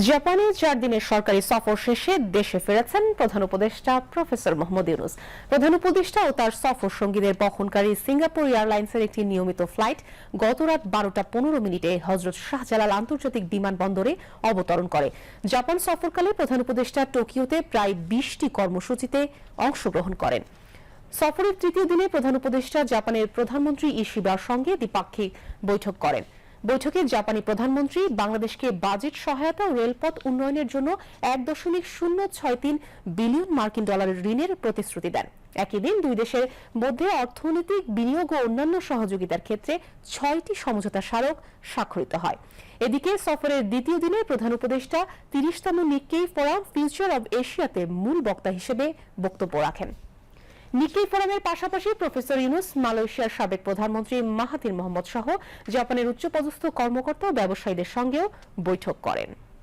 জাপানে 4 দিনের সরকারি সফর শেষে দেশে ফিরেছেন প্রধান উপদেষ্টা প্রফেসর মোহাম্মদ ইউনূস। প্রধান উপদেষ্টা ও তার সফর সঙ্গীদের বহনকারী সিঙ্গাপুর এয়ারলাইন্সের একটি নিয়মিত ফ্লাইট গত রাত 12:15 হযরত শাহজালাল আন্তর্জাতিক বিমানবন্দরে অবতরণ করে। জাপান সফরকালে প্রধান উপদেষ্টা টোকিওতে প্রায় 20টি কর্মসূচিতে অংশগ্রহণ করেন। সফরের তৃতীয় দিনে প্রধান উপদেষ্টা জাপানের প্রধানমন্ত্রী ইশিবার সঙ্গে দ্বিপাক্ষিক বৈঠক করেন। বৈঠকে জাপানি প্রধানমন্ত্রী বাংলাদেশকে বাজেট সহায়তা ও রেলপথ উন্নয়নের জন্য 1.063 বিলিয়ন মার্কিন ডলারের ঋণের প্রতিশ্রুতি দেন। একই দিন দুই দেশের মধ্যে অর্থনৈতিক বিনিয়োগ ও অন্যান্য সহযোগিতার ক্ষেত্রে 6টি সমঝোতা স্মারক স্বাক্ষরিত হয়। এদিকে সফরের দ্বিতীয় দিনে প্রধান উপদেষ্টা 30তম নিক্কেই ফোরাম ফিউচার অব এশিয়াতে মূল বক্তা হিসেবে বক্তব্য রাখেন। নিক্কেই ফোরামের পাশাপাশি প্রফেসর ইউনূস মালয়েশিয়ার সাবেক প্রধানমন্ত্রী মাহাথির মোহাম্মদ সহ জাপানের উচ্চপদস্থ কর্মকর্তা ও ব্যবসায়ীদের সঙ্গেও বৈঠক করেন।